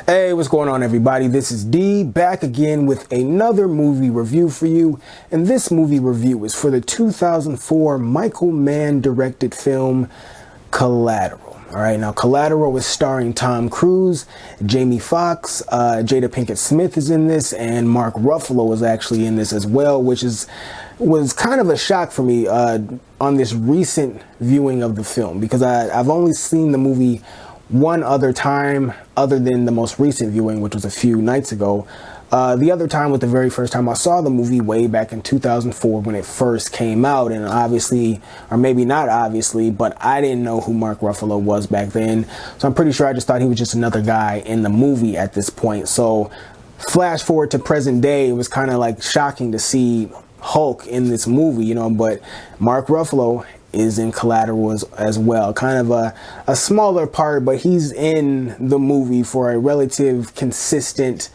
Hey, what's going on, everybody? This is D, back again with another movie review for you. And this movie review is for the 2004 Michael Mann directed film Collateral. Alright, now Collateral is starring Tom Cruise, Jamie Foxx, Jada Pinkett Smith is in this, and Mark Ruffalo is actually in this as well, which was kind of a shock for me on this recent viewing of the film, because I've only seen the movie one other time other than the most recent viewing, which was a few nights ago. The other time was the very first time I saw the movie way back in 2004 when it first came out, and obviously, or maybe not obviously, but I didn't know who Mark Ruffalo was back then, so I'm pretty sure I just thought he was just another guy in the movie at this point. So flash forward to present day, it was kind of like shocking to see Hulk in this movie, you know, but Mark Ruffalo is in Collateral as well. Kind of a smaller part, but he's in the movie for a relative consistent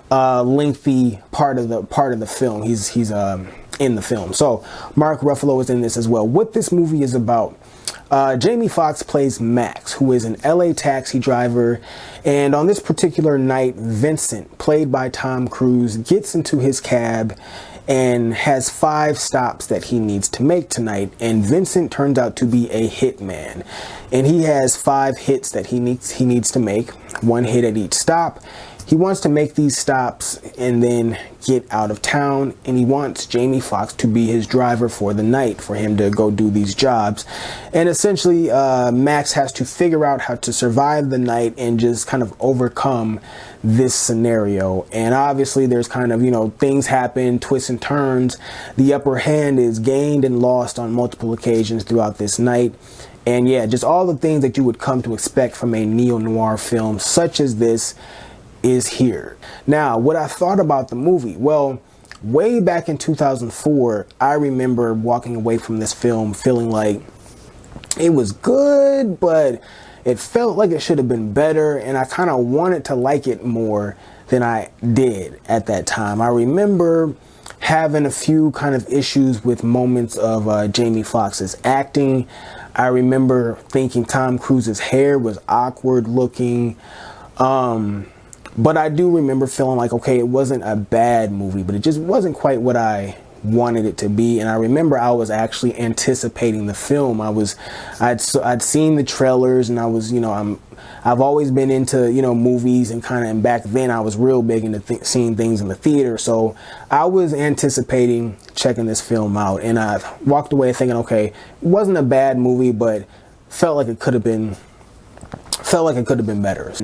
lengthy part of the film. He's in the film. So Mark Ruffalo is in this as well. What this movie is about: Jamie Foxx plays Max, who is an LA taxi driver, and on this particular night, Vincent, played by Tom Cruise, gets into his cab and has 5 stops that he needs to make tonight. And Vincent turns out to be a hitman, and he has 5 hits that he needs to make, 1 hit at each stop. He wants to make these stops and then get out of town, and he wants Jamie Foxx to be his driver for the night, for him to go do these jobs. And essentially, Max has to figure out how to survive the night and just kind of overcome this scenario. And obviously there's kind of, you know, things happen, twists and turns. The upper hand is gained and lost on multiple occasions throughout this night. And yeah, just all the things that you would come to expect from a neo-noir film such as this is here. Now, what I thought about the movie, well, way back in 2004, I remember walking away from this film feeling like it was good, but it felt like it should have been better, and I kind of wanted to like it more than I did at that time. I remember having a few kind of issues with moments of Jamie Foxx's acting. I remember thinking Tom Cruise's hair was awkward looking. But I do remember feeling like, okay, it wasn't a bad movie, but it just wasn't quite what I wanted it to be. And I remember I was actually anticipating the film. I'd seen the trailers, and I was, you know, I've always been into, you know, movies, and back then I was real big into seeing things in the theater. So I was anticipating checking this film out, and I walked away thinking, okay, it wasn't a bad movie, but felt like it could have been better.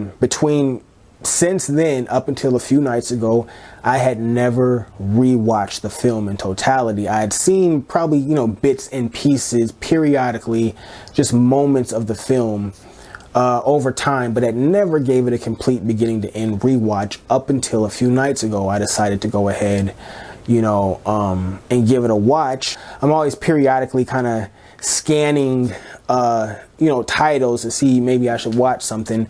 Since then, up until a few nights ago, I had never rewatched the film in totality. I had seen probably, you know, bits and pieces periodically, just moments of the film over time, but I never gave it a complete beginning to end rewatch up until a few nights ago. I decided to go ahead, you know, and give it a watch. I'm always periodically kind of scanning you know, titles to see maybe I should watch something,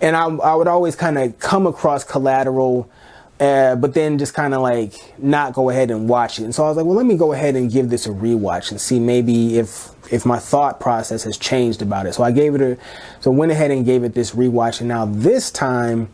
and I would always kind of come across Collateral, but then just kind of like not go ahead and watch it. And so I was like, well, let me go ahead and give this a rewatch and see maybe if my thought process has changed about it. So I went ahead and gave it this rewatch, and now this time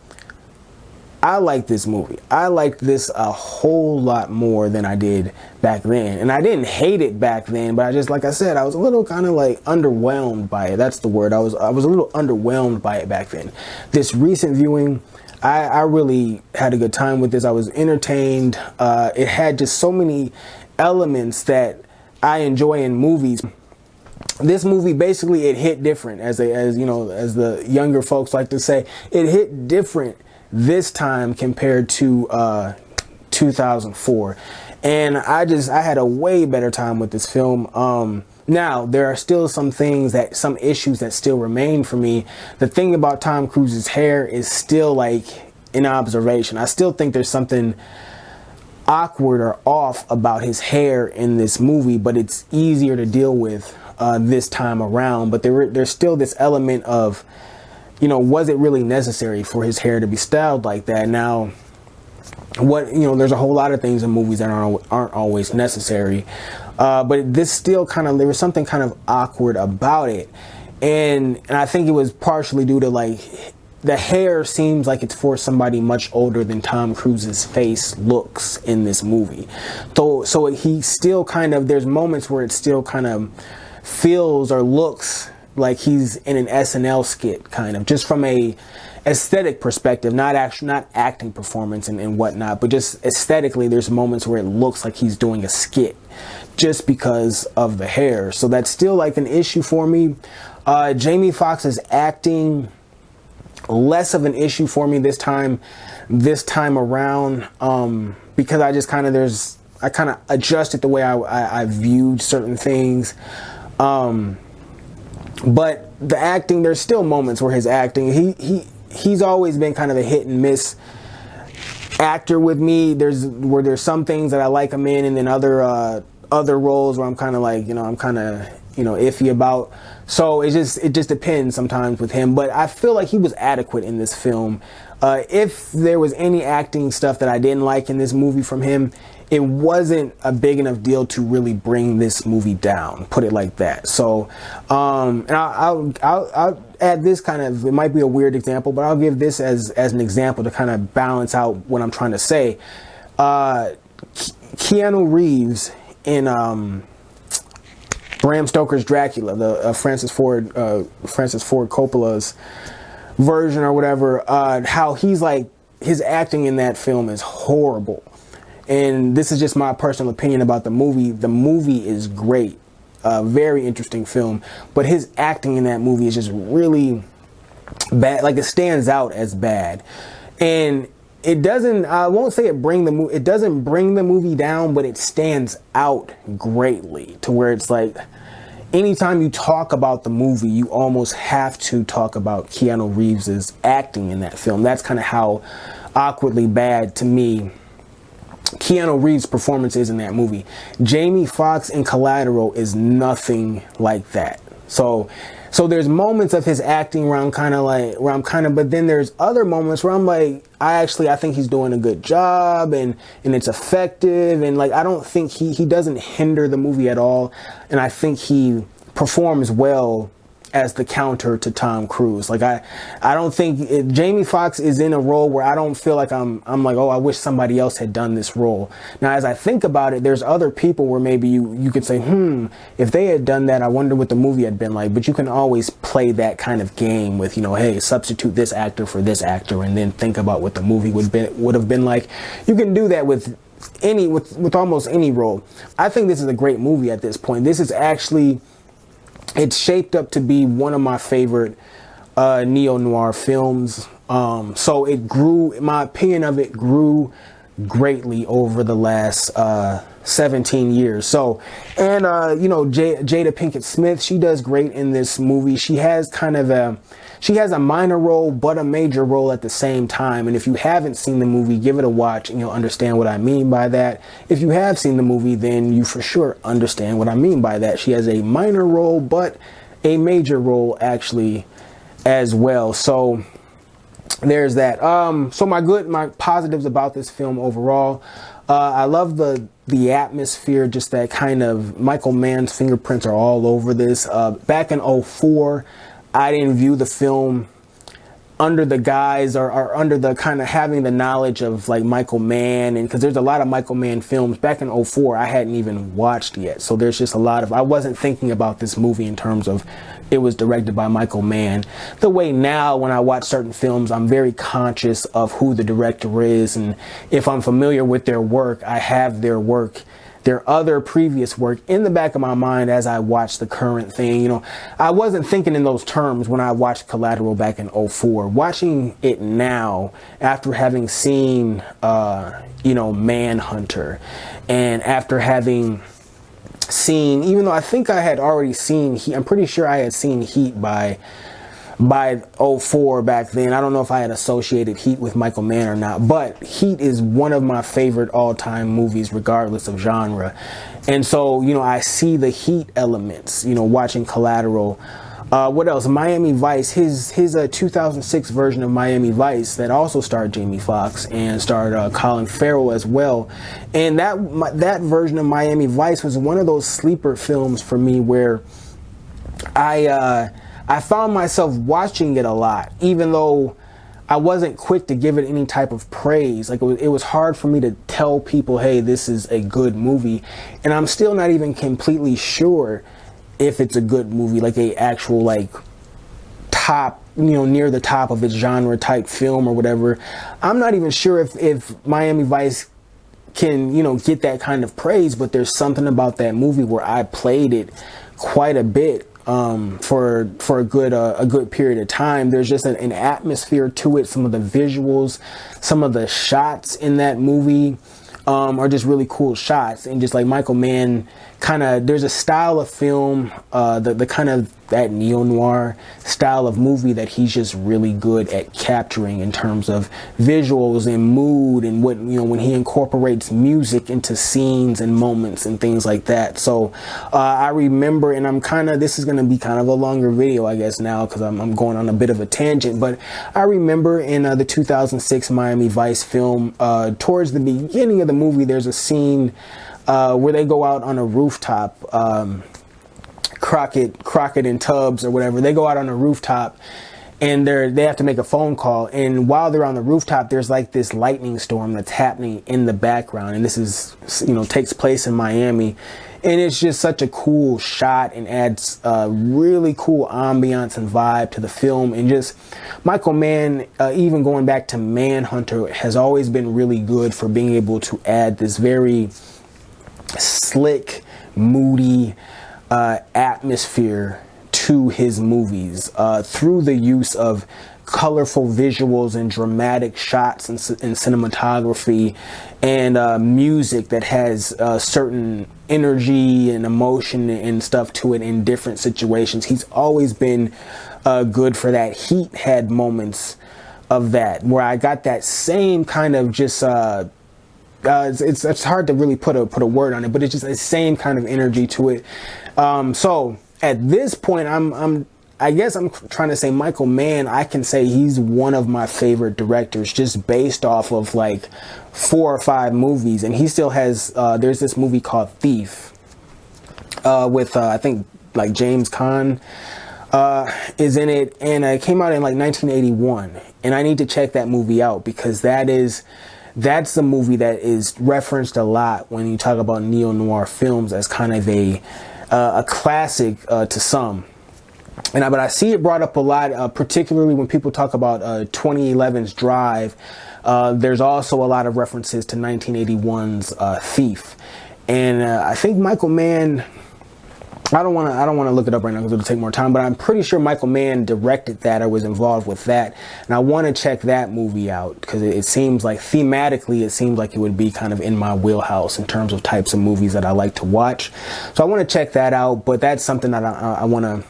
I like this movie. I liked this a whole lot more than I did back then. And I didn't hate it back then, but I just, like I said, I was a little kind of like underwhelmed by it. That's the word. I was a little underwhelmed by it back then. This recent viewing, I really had a good time with this. I was entertained. It had just so many elements that I enjoy in movies. This movie, basically, it hit different, as you know, as the younger folks like to say. It hit different this time compared to 2004, and I had a way better time with this film. Now there are still some issues that still remain for me. The thing about Tom Cruise's hair is still like an observation. I still think there's something awkward or off about his hair in this movie, but it's easier to deal with this time around. But there's still this element of, you know, was it really necessary for his hair to be styled like that? Now, there's a whole lot of things in movies that aren't always necessary, but this still there was something kind of awkward about it, and I think it was partially due to like the hair seems like it's for somebody much older than Tom Cruise's face looks in this movie. So he still kind of, there's moments where it still kind of feels or looks like he's in an SNL skit, kind of, just from a aesthetic perspective, not acting performance and whatnot, but just aesthetically, there's moments where it looks like he's doing a skit just because of the hair. So that's still like an issue for me. Jamie Foxx's acting, less of an issue for me this time around, because I just kind of, I kind of adjusted the way I viewed certain things. But the acting, there's still moments where his acting, he's always been kind of a hit and miss actor with me. There's some things that I like him in, and then other roles where I'm kind of like, I'm kind of, iffy about. So it just depends sometimes with him. But I feel like he was adequate in this film. If there was any acting stuff that I didn't like in this movie from him, it wasn't a big enough deal to really bring this movie down, put it like that. So, and I'll add this kind of, it might be a weird example, but I'll give this as an example to kind of balance out what I'm trying to say. Keanu Reeves in Bram Stoker's Dracula, the Francis Ford Coppola's version or whatever, how he's like, his acting in that film is horrible. And this is just my personal opinion about the movie. The movie is great, very interesting film, but his acting in that movie is just really bad. Like, it stands out as bad, and it doesn't. I won't say it doesn't bring the movie down, but it stands out greatly to where it's like, anytime you talk about the movie, you almost have to talk about Keanu Reeves's acting in that film. That's kind of how awkwardly bad, to me, Keanu Reeves' performance is in that movie. Jamie Foxx in Collateral is nothing like that. So there's moments of his acting where I'm kind of, but then there's other moments where I'm like, I think he's doing a good job, and it's effective, and like, I don't think he doesn't hinder the movie at all, and I think he performs well as the counter to Tom Cruise. Like, I don't think Jamie Foxx is in a role where I don't feel like I'm like, oh, I wish somebody else had done this role. Now, as I think about it, there's other people where maybe you could say, if they had done that, I wonder what the movie had been like. But you can always play that kind of game with, hey, substitute this actor for this actor, and then think about what the movie would have been like. You can do that with almost any role. I think this is a great movie at this point. This is actually, it's shaped up to be one of my favorite neo-noir films. So it grew, in my opinion of it, grew greatly over the last 17 years. So, and Jada Pinkett Smith, she does great in this movie. She has a minor role but a major role at the same time. And if you haven't seen the movie, give it a watch and you'll understand what I mean by that. If you have seen the movie, then you for sure understand what I mean by that. She has a minor role but a major role actually as well. So there's that. So my positives about this film overall, I love the atmosphere, just that kind of Michael Mann's fingerprints are all over this. Back in 2004, I didn't view the film under the guise or under the kind of having the knowledge of like Michael Mann, and because there's a lot of Michael Mann films back in 2004 I hadn't even watched yet. So there's just a lot of, I wasn't thinking about this movie in terms of it was directed by Michael Mann. The way now when I watch certain films, I'm very conscious of who the director is, and if I'm familiar with their work, I have their other previous work in the back of my mind as I watch the current thing. I wasn't thinking in those terms when I watched Collateral back in 2004. Watching it now, after having seen, Manhunter, and after having seen, even though I think I had already seen Heat, I'm pretty sure I had seen Heat by 2004 back then. I don't know if I had associated Heat with Michael Mann or not, but Heat is one of my favorite all-time movies regardless of genre. And so, I see the Heat elements, watching Collateral. What else? Miami Vice, his 2006 version of Miami Vice that also starred Jamie Foxx and starred Colin Farrell as well. And that version of Miami Vice was one of those sleeper films for me where I found myself watching it a lot, even though I wasn't quick to give it any type of praise. Like it was hard for me to tell people, hey, this is a good movie. And I'm still not even completely sure if it's a good movie, like a actual like top, near the top of its genre type film or whatever. I'm not even sure if Miami Vice can, get that kind of praise, but there's something about that movie where I played it quite a bit for a good period of time. There's just an atmosphere to it. Some of the visuals, some of the shots in that movie are just really cool shots, and just like Michael Mann there's a style of film, the kind of that neo-noir style of movie that he's just really good at capturing in terms of visuals and mood, and what, when he incorporates music into scenes and moments and things like that. So I remember, and this is going to be kind of a longer video, I guess, now, because I'm going on a bit of a tangent, but I remember in the 2006 Miami Vice film, towards the beginning of the movie, there's a scene where they go out on a rooftop, Crockett and Tubbs or whatever, they go out on a rooftop, and they have to make a phone call, and while they're on the rooftop, there's like this lightning storm that's happening in the background, and this is, takes place in Miami, and it's just such a cool shot and adds really cool ambiance and vibe to the film. And just Michael Mann, even going back to Manhunter, has always been really good for being able to add this very slick, moody atmosphere to his movies through the use of colorful visuals and dramatic shots and cinematography and music that has certain energy and emotion and stuff to it in different situations. He's always been good for that. Heat had moments of that where I got that same kind of just it's hard to really put a word on it, but it's just the same kind of energy to it. So at this point, I guess I'm trying to say Michael Mann, I can say he's one of my favorite directors just based off of like 4 or 5 movies. And he still has, there's this movie called Thief with, I think, like James Caan is in it. And it came out in like 1981. And I need to check that movie out because that's the movie that is referenced a lot when you talk about neo-noir films as kind of a classic to some. But I see it brought up a lot, particularly when people talk about 2011's Drive. There's also a lot of references to 1981's Thief. And I think Michael Mann, I don't want to look it up right now because it'll take more time, but I'm pretty sure Michael Mann directed that or was involved with that. And I want to check that movie out because it seems like thematically, it seems like it would be kind of in my wheelhouse in terms of types of movies that I like to watch. So I want to check that out, but that's something that I want to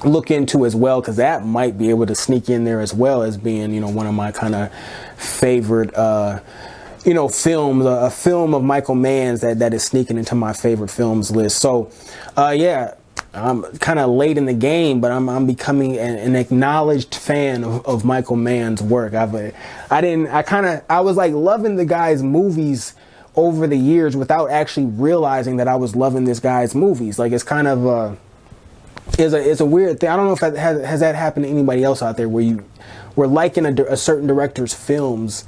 look into as well, because that might be able to sneak in there as well as being, one of my kind of favorite films, a film of Michael Mann's that is sneaking into my favorite films list. So yeah, I'm kind of late in the game, but I'm becoming an acknowledged fan of Michael Mann's work. I was like loving the guy's movies over the years without actually realizing that I was loving this guy's movies. Like it's kind of it's a weird thing. I don't know if that has that happened to anybody else out there where we're liking a certain director's films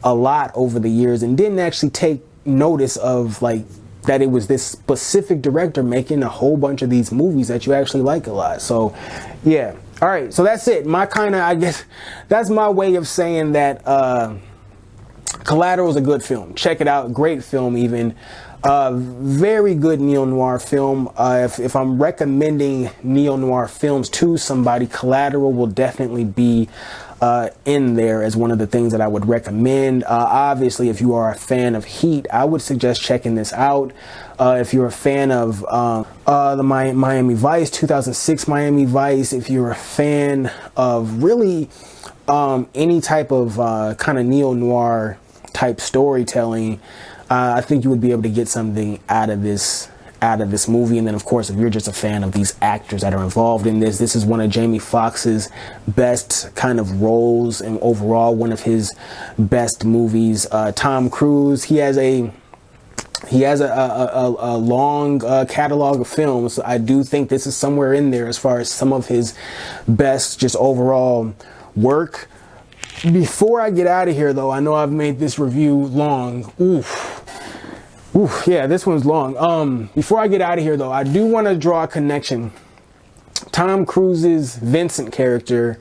a lot over the years and didn't actually take notice of like that it was this specific director making a whole bunch of these movies that you actually like a lot. So yeah, all right, so that's it. I guess that's my way of saying that Collateral is a good film. Check it out, great film even. Very good neo-noir film. If I'm recommending neo-noir films to somebody, Collateral will definitely be in there as one of the things that I would recommend. Obviously, if you are a fan of Heat, I would suggest checking this out. If you're a fan of the Miami Vice, 2006 Miami Vice, if you're a fan of really any type of kind of neo-noir type storytelling, I think you would be able to get something out of this movie. And then of course, if you're just a fan of these actors that are involved in this is one of Jamie Foxx's best kind of roles, and overall one of his best movies. Tom Cruise, he has a long catalog of films. I do think this is somewhere in there as far as some of his best just overall work. Before I get out of here, though, I know I've made this review long. Oof, yeah, this one's long. Before I get out of here, though, I do want to draw a connection. Tom Cruise's Vincent character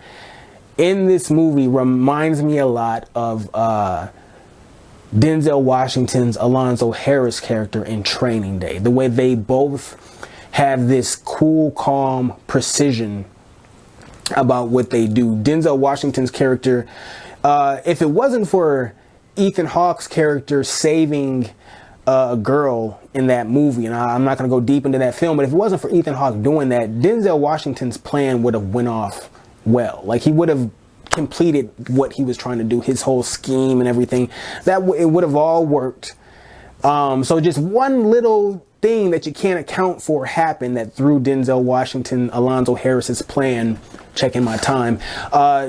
in this movie reminds me a lot of Denzel Washington's Alonzo Harris character in Training Day. The way they both have this cool, calm precision about what they do. Denzel Washington's character, if it wasn't for Ethan Hawke's character saving a girl in that movie, and I'm not going to go deep into that film, but if it wasn't for Ethan Hawke doing that, Denzel Washington's plan would have went off well. Like, he would have completed what he was trying to do, his whole scheme and everything. That it would have all worked. So just one little thing that you can't account for happened that threw Denzel Washington, Alonzo Harris's plan, checking my time,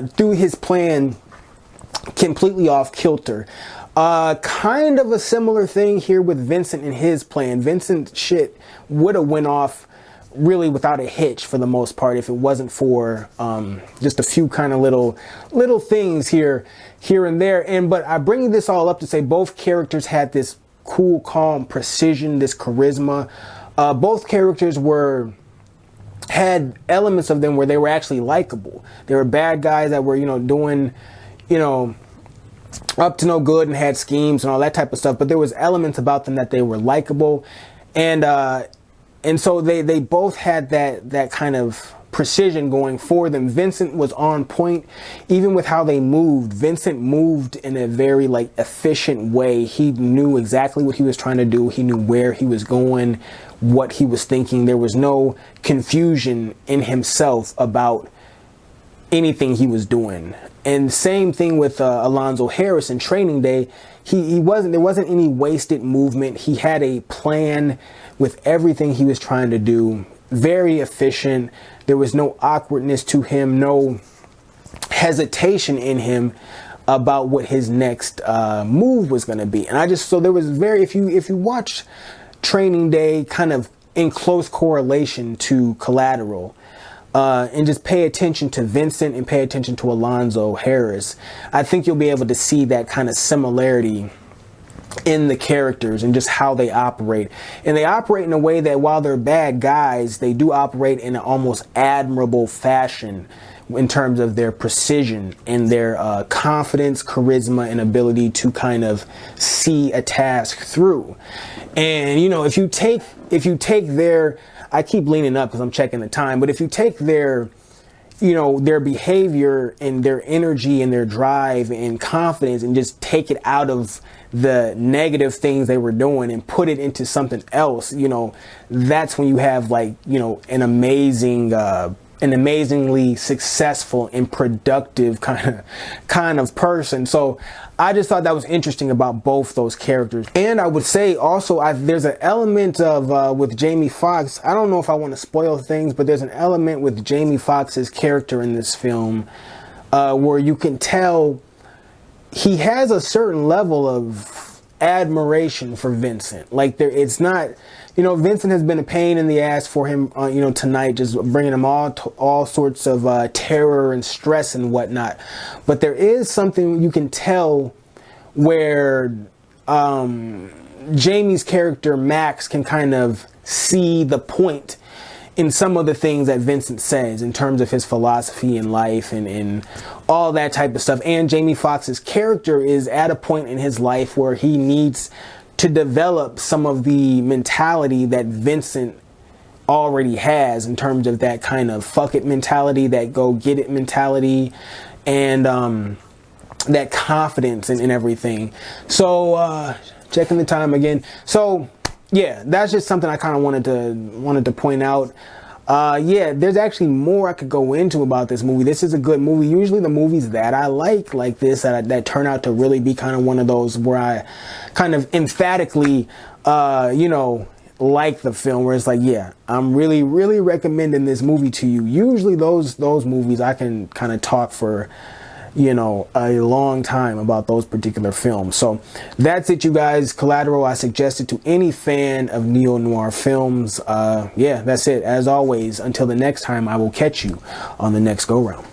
threw his plan completely off kilter. Kind of a similar thing here with Vincent and his plan. Vincent's shit would have went off really without a hitch for the most part if it wasn't for just a few kind of little things here and there. But I bring this all up to say both characters had this cool, calm precision, this charisma. Both characters had elements of them where they were actually likable. They were bad guys that were, doing, up to no good and had schemes and all that type of stuff, but there was elements about them that they were likable, and so they both had that kind of precision going for them. Vincent was on point, even with how they moved. Vincent moved in a very efficient way. He knew exactly what he was trying to do. He knew where he was going, what he was thinking. There was no confusion in himself about anything he was doing. And same thing with Alonzo Harris in Training Day. There wasn't any wasted movement. He had a plan with everything he was trying to do. Very efficient. There was no awkwardness to him, no hesitation in him about what his next move was going to be. And there was if you watch Training Day kind of in close correlation to Collateral, and just pay attention to Vincent and pay attention to Alonzo Harris, I think you'll be able to see that kind of similarity in the characters and just how they operate. And they operate in a way that while they're bad guys, they do operate in an almost admirable fashion in terms of their precision and their confidence, charisma, and ability to kind of see a task through. And if you take their, I keep leaning up because I'm checking the time, but if you take their behavior and their energy and their drive and confidence and just take it out of the negative things they were doing and put it into something else, that's when you have an amazingly successful and productive kind of person. So I just thought that was interesting about both those characters. And I would say also there's an element of with Jamie Foxx. I don't know if I want to spoil things, but there's an element with Jamie Foxx's character in this film where you can tell he has a certain level of admiration for Vincent. It's not, Vincent has been a pain in the ass for him, tonight, just bringing him all sorts of terror and stress and whatnot. But there is something you can tell where Jamie's character, Max, can kind of see the point in some of the things that Vincent says in terms of his philosophy in life and all that type of stuff. And Jamie Foxx's character is at a point in his life where he needs to develop some of the mentality that Vincent already has in terms of that kind of fuck it mentality, that go get it mentality, and that confidence and everything. So checking the time again. So yeah, that's just something I kind of wanted to point out. Yeah, there's actually more I could go into about this movie. This is a good movie. Usually the movies that I like this, that turn out to really be kind of one of those where I kind of emphatically, like the film, where it's yeah, I'm really, really recommending this movie to you. Usually those movies I can kind of talk for a long time about those particular films. So that's it, you guys. Collateral, I suggest it to any fan of neo-noir films. Yeah, that's it. As always, until the next time, I will catch you on the next go-round.